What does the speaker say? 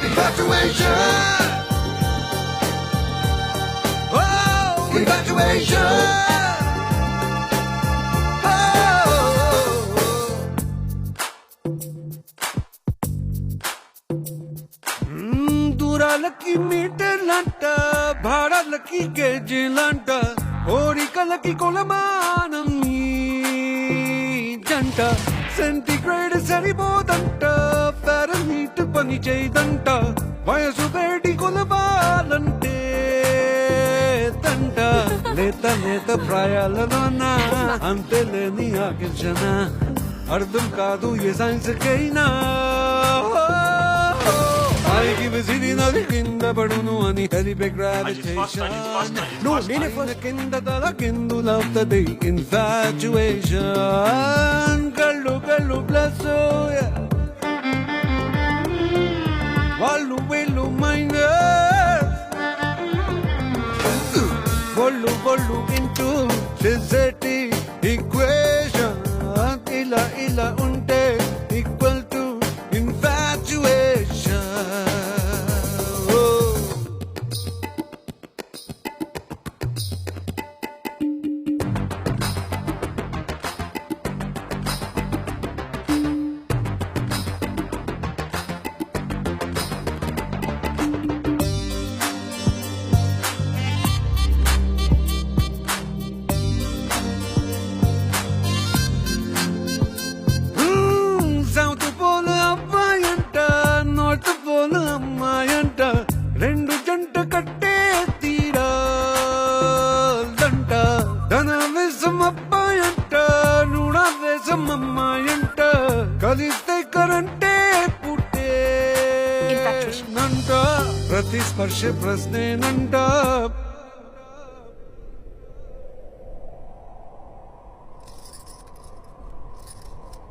Infatuation. Oh, infatuation. దూరాలకి మీటర్లంట, భారాలకి గేజీలంట, కోరికలకి కొలమానం ఈ జంట. సెంటిగ్రేడ్ సరిపోదంట, ఫారెన్హీట్ పని చేయదంట, వయసు వేడి కొలవాలంటే తంట. లేత లేత ప్రాయాలలోన అంతే లేని ఆకర్షణ, అర్థం కాదు ఏ సైన్స్ కైనా. పైకి విసిరి నది కింద పడును అని తెలిపే గ్రావిటేషన్. నువ్వు నేను కింద తల కిందులవుతుంది ఇన్ఫాచ్యుయేషన్. కళ్ళు కళ్ళు ప్లస్ వాళ్ళు వీళ్ళు మైనస్, ఒళ్ళు ఒళ్ళు ఇంటూ చేసేటి ఈక్వేషన్. ఇలా ఇలా ఉంటే equal to infatuation. South pole అబ్బాయంట, నార్త్ పోల్ అమ్మాయంట, రెండు జంట కట్టే తీరాలంట. ధన వేసం అబ్బాయంట, నూడ వేసం అమ్మాయంట, కలిస్తే కరంటే పుట్టేనంట. ప్రతి స్పర్శ ప్రశ్నేనంట,